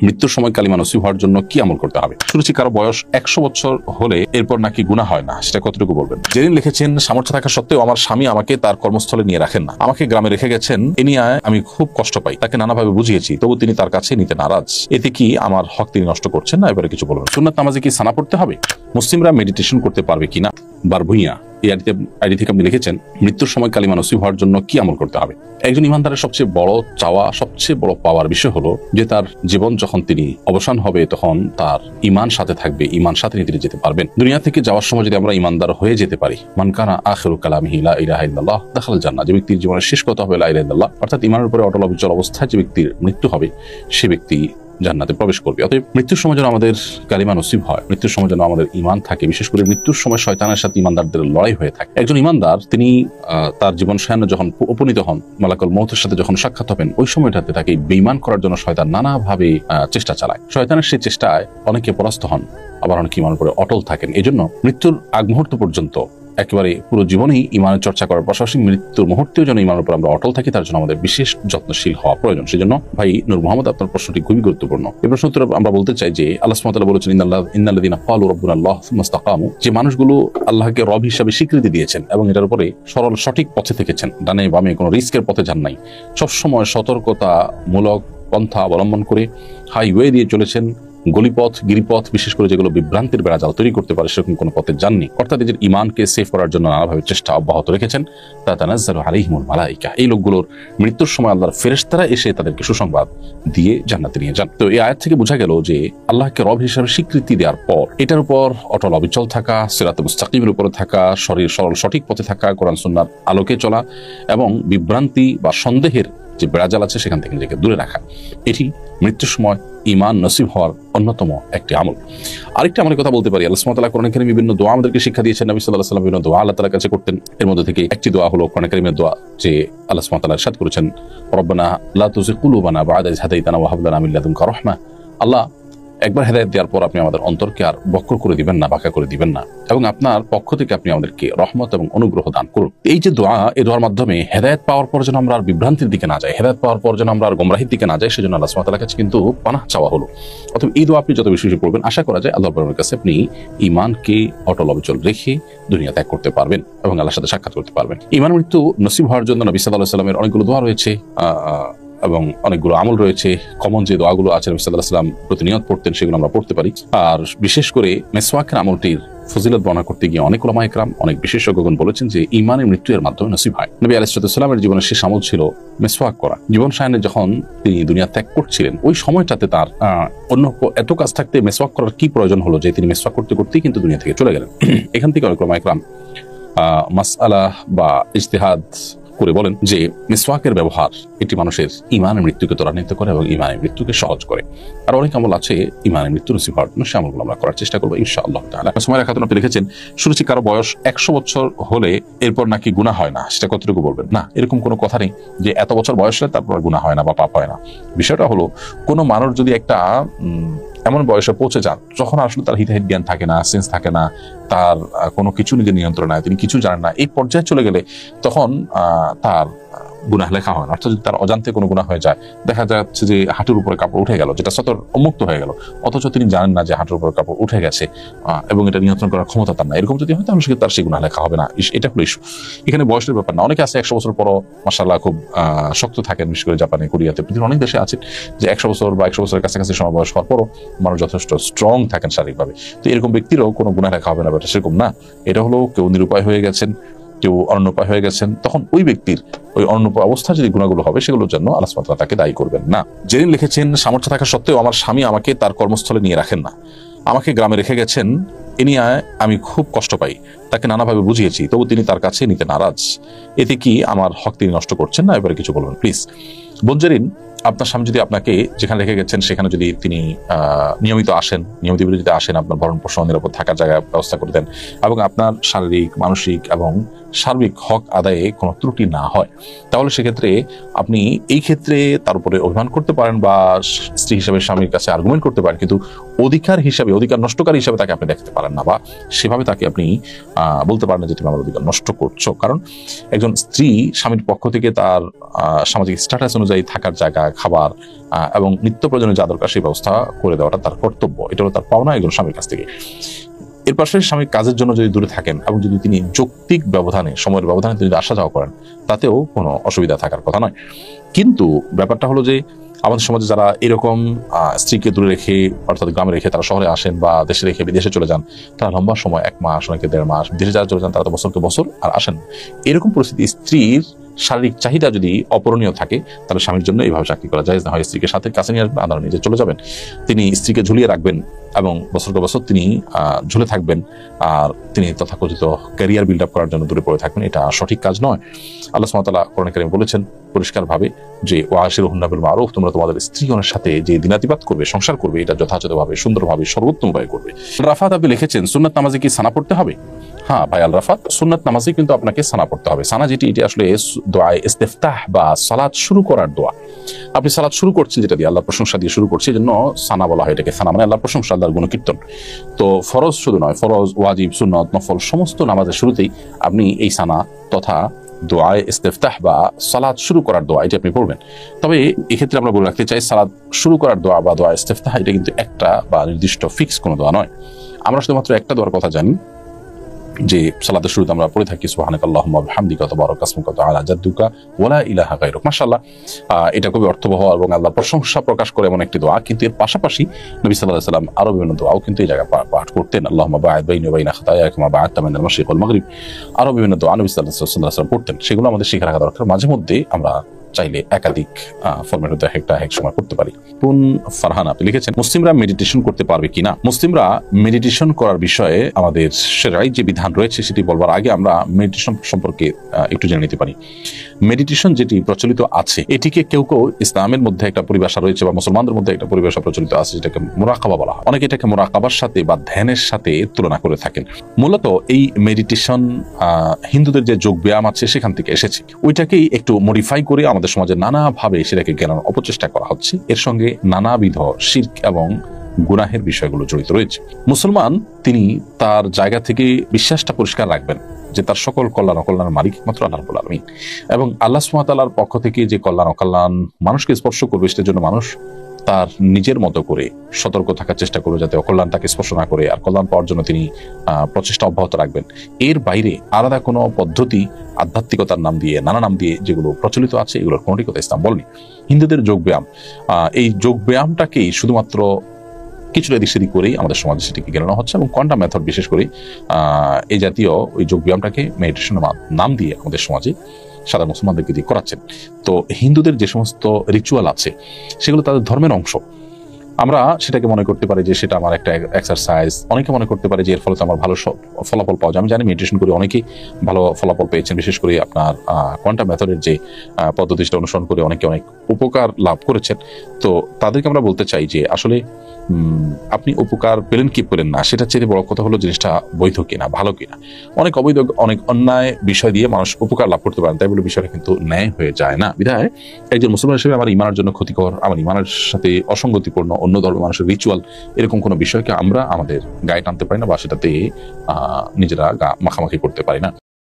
মৃত্যুর সময় কালিমা নসিব হওয়ার জন্য কি আমল করতে হবে? শুনেছি কারো বয়স 100 বছর হলে এরপর নাকি গুনাহ হয় না, সেটা কতটুকু বলবেন? যেদিন লিখেছেন, সামর্থ্য থাকা সত্ত্বেও আমার স্বামী আমাকে তার কর্মস্থলে নিয়ে রাখেন না, আমাকে গ্রামে রেখে গেছেন, এ নিয়ে আমি খুব কষ্ট পাই, তাকে নানাভাবে বুঝিয়েছি, তবু তিনি তার কাছে নিতে নারাজ, এতে কি আমার হক তিনি নষ্ট করছেন না? এবারে কিছু বলবেন। সুন্নাত নামাজে কি সানা পড়তে হবে? মুসলিমরা মেডিটেশন করতে পারবে কিনা? বারভুইয়া এই আইডি থেকে আপনি লিখেছেন, মৃত্যুর সময় কালিমা নসিব হওয়ার জন্য কি আমল করতে হবে? একজন ইমানদারের সবচেয়ে বড় চাওয়া, সবচেয়ে বড় পাওয়ার বিষয় হলো যে তার জীবন যখন তিনি অবসান হবে তখন তার ইমান সাথে থাকবে, ইমান সাথে নিয়ে তিনি যেতে পারবেন। দুনিয়া থেকে যাওয়ার সময় যদি আমরা ইমানদার হয়ে যেতে পারি, মান কানা আখিরু কালামিহি লা ইলাহা ইল্লাল্লাহ দাখাল জান্নাহ, যে ব্যক্তির জীবনের শেষ কথা হবে লা ইলাহা ইল্লাল্লাহ, অর্থাৎ ইমানের উপরে অটল অবিচল অবস্থায় যে ব্যক্তির মৃত্যু হবে সে ব্যক্তি জান্নাতে প্রবেশ করবে। অতএব মৃত্যুর সময় যেন আমাদের কালিমা নসিব হয়, মৃত্যুর সময় যেন আমাদের ইমান থাকে, বিশেষ করে মৃত্যুর সময় শয়তানের সাথে ইমানদারদের লড়াই হয়ে থাকে। একজন ইমানদার তিনি তার জীবন সায়ান্নে যখন উপনীত হন, মালাকুল মউতের সাথে যখন সাক্ষাৎ হবেন, ওই সময়টাতে তাকে বেঈমান করার জন্য শয়তান নানাভাবে চেষ্টা চালায়। শয়তানের সেই চেষ্টায় অনেকে পরাস্ত হন, আবার অনেকে ইমানের উপরে অটল থাকেন। এই জন্য মৃত্যুর আগ মুহূর্ত পর্যন্ত একেবারে পুরো জীবনেই ইমানের চর্চা করার পাশাপাশি মৃত্যুর মুহূর্তেও যেন ইমানের উপর আমরা অটল থাকি, তার জন্য আমাদের বিশেষ যত্নশীল হওয়া প্রয়োজন। সেই জন্য ভাই নূর মোহাম্মদ, আপনার প্রশ্নটি খুবই গুরুত্বপূর্ণ। এই প্রশ্ন উত্তরে আমরা বলতে চাই যে আল্লাহ সুবহানাহু ওয়া তাআলা বলেছেন, ইন্নাল্লাযীনা ক্বালু রাব্বুনাল্লাহ সুম্মা ইসতাকামু, যে মানুষগুলো আল্লাহকে রব হিসাবে স্বীকৃতি দিয়েছেন এবং এটার উপরে সরল সঠিক পথে থেকেছেন, ডানে বামে কোনো রিস্কের পথে যান নাই, সবসময় সতর্কতামূলক পন্থা অবলম্বন করে হাইওয়ে দিয়ে চলেছেন, গলিপথ গিরিপথ বিশেষ করে যেগুলো বিভ্রান্তির বেড়াজাল তৈরি করতে পারে সেরকম কোনো পথে যাননি, অর্থাৎ নিজের ইমানকে সেভ করার জন্য নানাভাবে চেষ্টা অব্যাহত রেখেছেন, তাতানাজ্জালু আলাইহিমুল মালাইকা, এই লোকগুলোর মৃত্যুর সময় আল্লাহর ফেরেশতারা এসে তাদেরকে সুসংবাদ দিয়ে জান্নাতে নিয়ে যান। তো এই আয়াত থেকে বোঝা গেল যে আল্লাহকে রব হিসেবে স্বীকৃতি দেওয়ার পর এটার উপর অটল অবিচল থাকা, সিরাতে মুস্তাকিমের উপরে থাকা, সরল সঠিক পথে থাকা, কোরআন সুন্নাহর আলোকে চলা এবং বিভ্রান্তি বা সন্দেহের যে বেড়াজাল আছে সেখান থেকে নিজেকে দূরে রাখা, এটি মৃত্যুর সময় ইমান নসিব হওয়ার অন্যতম একটি আমল। আরেকটা আমলের কথা বলতে পারি, আল্লাহ সুবহানাহু ওয়া তাআলা কোরআন কারীমে বিভিন্ন দোয়া আমাদেরকে শিক্ষা দিয়েছেন। নবী সাল্লাল্লাহু আলাইহি ওয়াসাল্লাম বিভিন্ন দোয়া আল্লাহ তাআলার কাছে করতেন। এর মধ্যে থেকে একটি দোয়া হলো কোরআন কারীমের দোয়া, যে আল্লাহ সুবহানাহু ওয়া তাআলা ইরশাদ করেছেন, রব্বানা লা তুযিগ কুলুবানা বা'দা ইয হাদাইতানা ওয়া হাব লানা মিন লাদুনকা রাহমা, আল্লাহ একবার হেদায়েত দেওয়ার পর আপনি আমাদের অন্তরকে আর বক্র করে দিবেন না, বাঁকা করে দিবেন না, এবং আপনার পক্ষ থেকে আপনি আমাদেরকে রহমত এবং অনুগ্রহ দান করুন। এই যে দোয়া, এই দোয়ার মাধ্যমে হেদায়েত পাওয়ার পর যেন আমরা আর বিভ্রান্তির দিকে না যাই, হেদায়েত পাওয়ার পর যেন আমরা আর গোমরাহির দিকে না যাই, সেজন্য আল্লাহ সুবহানাহু ওয়া তাআলার কাছে কিন্তু পানাহ চাওয়া হলো। অতএব এই দোয়া আপনি যত বেশি বেশি পড়বেন, আশা করা যায় আল্লাহর পাকের কাছে আপনি ইমানকে অটল অবিচল রেখে দুনিয়া ত্যাগ করতে পারবেন এবং আল্লাহর সাথে সাক্ষাৎ করতে পারবেন। ইমান মৃত্যু নসিব হওয়ার জন্য নবী সাল্লাল্লাহু আলাইহি ওয়াসাল্লামের অনেকগুলো দোয়া রয়েছে এবং অনেকগুলো আমল রয়েছে। কমন যে দোয়াগুলো আছে নবী সাল্লাল্লাহু আলাইহি ওয়াসাল্লাম প্রতিনিয়ত পড়তেন, সেগুলো আমরা পড়তে পারি। আর বিশেষ করে মেসওয়াকের আমলটির ফজিলত বর্ণনা করতে গিয়ে অনেক উলামায়ে কেরাম, অনেক বিশেষজ্ঞগণ বলেছেন যে ইমানের মৃত্যু এর মাধ্যমে নসিব হয়। নবী আলাইহিস সালামের জীবনের শেষ আমল ছিল মেসওয়াক করা। জীবন সায়ান্নে যখন তিনি দুনিয়া ত্যাগ করছিলেন, ওই সময়টাতে তার অন্য এত কাজ থাকতে মেসওয়াক করার কি প্রয়োজন হলো যে তিনি মেসওয়াক করতে করতেই কিন্তু দুনিয়া থেকে চলে গেলেন। এখান থেকে অনেক উলামায়ে কেরাম মাসআলা বা ইজতিহাদ করে বলেন যে মিসওয়াকের ব্যবহার এটি মানুষের ইমানের মৃত্যুকে ত্বরান্বিত করে এবং ইমানের মৃত্যুকে সহজ করে। আর অনেক আমল আছে ইমানের মৃত্যু নসিব হওয়ার জন্য, সে আমলগুলো আমরা করার চেষ্টা করবো ইনশাআল্লাহ তাআলা। সুমাইরা খাতুন আপনি লিখেছেন, শুনেছি কারো বয়স 100 বছর হলে এরপর নাকি গুনাহ হয় না, সেটা কতটুকু বলবেন? না, এরকম কোনো কথা নেই যে এত বছর বয়স হলে তারপর গুনাহ হয় না বা পাপ হয় না। বিষয়টা হলো, কোনো মানুষ যদি একটা এমন বয়সে পৌঁছে যান যখন আসলে তার হিতাহিত জ্ঞান থাকে না, সেন্স থাকে না, তার কোনো কিছু নিজের নিয়ন্ত্রণ নাই, তিনি কিছু জানেন না, এই পর্যায়ে চলে গেলে তখন তার গুনাহ লেখা হয় না। অর্থাৎ যদি তার অজান্তে কোনো গুনাহ হয়ে যায়, দেখা যাচ্ছে যে হাঁটুর উপরে কাপড় উঠে গেল, যেটা সতর উন্মুক্ত হয়ে গেল, অথচ তিনি জানেন না যে হাঁটুর উপরে কাপড় উঠে গেছে এবং এটা নিয়ন্ত্রণ করার ক্ষমতা তার না, এরকম যদি হয় তাহলে তার সেই গুনাহ লেখা হবে না। এটা হলো ইস্যু। এখানে বয়সের ব্যাপার না। অনেকে আছে 100 বছর পরও মাশাআল্লাহ খুব শক্ত থাকেন, বিশেষ করে জাপানে, কোরিয়াতে, পৃথিবীর অনেক দেশে আছে যে 100 বছর বা 100 বছরের কাছাকাছি সময় বয়স হওয়ার পরও মানুষ যথেষ্ট স্ট্রং থাকেন শারীরিকভাবে। তো এরকম ব্যক্তিরও কোনো গুনাহ লেখা হবে না, ব্যাপারটা সেরকম না। এটা হলো কেউ নিরুপায় হয়ে গেছেন, কেউ অনুপায় হয়ে গেছেন, তখন ওই ব্যক্তির ওই অনুপায় অবস্থা যদি গুণাগুলো হবে সেগুলোর জন্য আল্লাহ সুবহানাহু ওয়া তাআলা তাকে দায়ী করবেন না। যেদিন লিখেছেন, সামর্থ্য থাকা সত্ত্বেও আমার স্বামী আমাকে তার কর্মস্থলে নিয়ে রাখেন না, আমাকে গ্রামে রেখে গেছেন, এ নিয়ে আমি খুব কষ্ট পাই, তাকে নানাভাবে বুঝিয়েছি, তবু তিনি তার কাছে নিতে নারাজ, এতে কি আমার হক তিনি নষ্ট করছেন না? এবারে কিছু বলবেন প্লিজ। বোনজারিন, আপনার স্বামী যদি আপনাকে যেখানে রেখে গেছেন সেখানে যদি তিনি নিয়মিত আসেন, আপনার ভরণ পোষণ, নিরাপদ থাকার জায়গা ব্যবস্থা করে দেন এবং আপনার শারীরিক, মানসিক এবং সার্বিক হক আদায়ে কোনো ত্রুটি না হয়, তাহলে সেক্ষেত্রে আপনি এই ক্ষেত্রে তার উপরে অভিমান করতে পারেন বা স্ত্রী হিসাবে স্বামীর কাছে আর্গুমেন্ট করতে পারেন, কিন্তু অধিকার হিসাবে, অধিকার নষ্টকারী হিসাবে তাকে আপনি দেখতে পারেন না, বা সেভাবে তাকে আপনি বলতে পারেন না যে তুমি আমার অধিকার নষ্ট করছো। কারণ একজন স্ত্রী স্বামীর পক্ষ থেকে তার সামাজিক স্ট্যাটাস অনুযায়ী থাকার জায়গা, খাবার এবং নিত্য প্রয়োজনীয় যা দরকার সেই ব্যবস্থা করে দেওয়াটা তার কর্তব্য, এটা হলো তার পাওনা একজন স্বামীর কাছ থেকে। এর পাশে স্বামী কাজের জন্য যদি দূরে থাকেন এবং যদি তিনি যৌক্তিক ব্যবধানে, সময়ের ব্যবধানে তিনি আসা যাওয়া করেন, তাতেও কোনো অসুবিধা থাকার কথা নয়। কিন্তু ব্যাপারটা হলো যে আমাদের সমাজে যারা এরকম স্ত্রীকে দূরে রেখে, অর্থাৎ গ্রামে রেখে তারা শহরে আসেন বা দেশে রেখে বিদেশে চলে যান, তারা লম্বা সময় 1 মাস, অনেকে 1.5 মাস বিদেশে যারা চলে যান তারা তো বছরকে বছর আর আসেন। এরকম পরিস্থিতি স্ত্রীর শারীরিক চাহিদা যদি অপূরণীয় থাকে, তাহলে স্বামীর জন্য এইভাবে চাকরি করা যায় না। হয় স্ত্রীকে সাথে কাছে নিয়ে আসবেন, আদালত নিজে চলে যাবেন, তিনি স্ত্রীকে ঝুলিয়ে রাখবেন এবং বছরকে বছর তিনি ঝুলে থাকবেন, আর তিনি তথাকথিত ক্যারিয়ার বিল্ড আপ করার জন্য দূরে পড়ে থাকবেন। এটা সঠিক কাজ নয়। আল্লাহ সুবহানাহু ওয়া তাআলা কোরআনে কারীমে বলেছেন পরিষ্কারভাবে যে ওয়াশিরুহুন্না বিল মারুফ, তোমরা তোমাদের স্ত্রীগণের সাথে যে দিনাতিপাত করবে, সংসার করবে, এটা যথাযথভাবে, সুন্দরভাবে, সর্বোত্তম উপায়ে করবে। রাফাত আপনি লিখেছেন সুন্নাত নামাজে কি সানা পড়তে হবে? হ্যাঁ ভাই আল রাফাত, সুন্নাত নামাজে কিন্তু আপনাকে সানা পড়তে হবে। সানা যেটি, এটি আসলে দোয়া ইস্তিফতাহ বা সালাত শুরু করার দোয়া। আপনি সালাত শুরু করছেন যেটা দিয়ে, আল্লাহর প্রশংসা দিয়ে শুরু করছে, এজন্য সানা বলা হয় এটাকে। সানা মানে আল্লাহর প্রশংসা, আল্লাহর গুণকীর্তন। তো ফরজ শুধু নয়, ফরজ, ওয়াজিব, সুন্নত, নফল সমস্ত নামাজের শুরুতেই আপনি এই সানা তথা দোয়ায়ে ইস্তিফতাহ বা সালাত শুরু করার দোয়া এটি আপনি পড়বেন। তবে এক্ষেত্রে আমরা বলে রাখতে চাই, সালাত শুরু করার দোয়া বা দোয়া ইস্তিফতাহ এটা কিন্তু একটা বা নির্দিষ্ট ফিক্স কোনো দোয়া নয়। আমরা শুধুমাত্র একটা দোয়ার কথা জানি যে সালাতের শুরুতে আমরা পড়ে থাকি সুবহানাকাল্লাহুম্মা ওয়া বিহামদিকা তাবারাকা ইসমুকা ওয়া তাআলা জাদ্দুকা ওয়া লা ইলাহা গায়রুক। মাশাআল্লাহ, এটা খুবই অর্থবহ এবং আল্লাহর প্রশংসা প্রকাশ করে এমন একটি দোয়া। কিন্তু এর পাশাপাশি নবী সাল্লাল্লাহু আলাইহি ওয়াসাল্লাম আরো বিভিন্ন দোয়াও কিন্তু এই জায়গায় পাঠ করতেন। আল্লাহুম্মা বা'আদ বাইনি ওয়া বাইনা খাতায়ায়া কামা বা'আদতা মিনাল মাশরিক ওয়াল মাগরিব। আরো বিভিন্ন দোয়া নবী সাল্লাল্লাহু আলাইহি ওয়াসাল্লাম পড়তেন, সেগুলো আমাদের শিখে রাখা দরকার। মাঝে মধ্যে আমরা চাইলে একাধিক ফরম্যাট হতে একটা এক সময় করতে পারি। কোন ফারহান আপনি লিখেছেন মুসলিমরা মেডিটেশন করতে পারবে কিনা? মুসলিমরা মেডিটেশন করার বিষয়ে আমাদের শরীয়তে যে বিধান রয়েছে সেটি বলবার আগে আমরা মেডিটেশন সম্পর্কে একটু জেনে নিতে পারি। মেডিটেশন যেটি প্রচলিত আছে, এটিকে কেউ কেউ ইসলামের মধ্যে একটা পরিভাষা রয়েছে বা মুসলমানদের মধ্যে একটা পরিভাষা প্রচলিত আছে, যেটাকে মুরাকাবা বলা হয়। অনেকে এটাকে মুরাকাবার সাথে বা ধ্যানের সাথে তুলনা করে থাকেন। মূলত এই মেডিটেশন হিন্দুদের যে যোগ ব্যায়াম আছে সেখান থেকে এসেছে। ওইটাকেই একটু মডিফাই করে আমাদের সমাজে নানাভাবে সেটাকে জ্ঞানের অপচেষ্টা করা হচ্ছে। এর সঙ্গে নানাবিধ শিরক এবং গুনাহের বিষয়গুলো জড়িত রয়েছে। মুসলমান তিনি তার জায়গা থেকে বিশ্বাসটা পরিষ্কার রাখবেন যে তার সকল কল্যাণ অকল্যাণের মালিক একমাত্র আল্লাহ রাব্বুল আলামিন, এবং আল্লাহ সুবহানাহু ওয়া তাআলার পক্ষ থেকে যে কল্যাণ অকল্যাণ মানুষকে স্পর্শ করবে সেটার জন্য মানুষ তার নিজের মতো করে সতর্ক থাকার চেষ্টা করবে যাতে অকল্যাণ তাকে স্পর্শ না করে, আর কল্যাণ পাওয়ার জন্য তিনি প্রচেষ্টা অব্যাহত রাখবেন। এর বাইরে আলাদা কোনো পদ্ধতি আধ্যাত্মিকতার নাম দিয়ে, নানা নাম দিয়ে যেগুলো প্রচলিত আছে, এগুলোর কোনটি কথা ইসলাম বলেনি। হিন্দুদের যোগব্যায়াম, এই যোগব্যায়ামটাকেই শুধুমাত্র কিছুটা এদিক সেদিক করেই আমাদের সমাজে সেটিকে গেলানো হচ্ছে, এবং কোয়ান্টাম মেথড বিশেষ করে এই জাতীয় ওই যোগব্যায়ামটাকে মেডিটেশন নাম দিয়ে আমাদের সমাজে সাধারণ মুসলমানদেরকে দিয়ে করাচ্ছেন। তো হিন্দুদের যে সমস্ত রিচুয়াল আছে সেগুলো তাদের ধর্মের অংশ। আমরা সেটাকে মনে করতে পারি যে সেটা আমার একটা এক্সারসাইজ, অনেকে মনে করতে পারে যে এর ফলে তো আমার ভালো ফলাফল পাওয়া যায়। আমি জানি মেডিটেশন করে অনেকেই ভালো ফলাফল পেয়েছেন, বিশেষ করে আপনার কোয়ান্টাম মেথডের যে পদ্ধতিটা অনুসরণ করে অনেকে অনেক উপকার লাভ করেছেন। তো তাদেরকে আমরা বলতে চাই যে আসলে আপনি উপকার পেলেন কি পেলেন না, সেটা চেয়ে বড় কথা হলো জিনিসটা বৈধ কিনা, ভালো কিনা। অনেক অবৈধ, অনেক অন্যায় বিষয় দিয়ে মানুষ উপকার লাভ করতে পারেন, তাই বলে বিষয়টা কিন্তু ন্যায় হয়ে যায় না। বিধায় একজন মুসলমান হিসেবে আমার ইমানের জন্য ক্ষতিকর, আমার ইমানের সাথে অসঙ্গতিপূর্ণ অন্য ধর্মের মানুষের রিচুয়াল, এরকম কোনো বিষয়কে আমরা আমাদের গায়ে টানতে পারি না বা সেটাতে নিজেরা মাখামাখি করতে পারি না।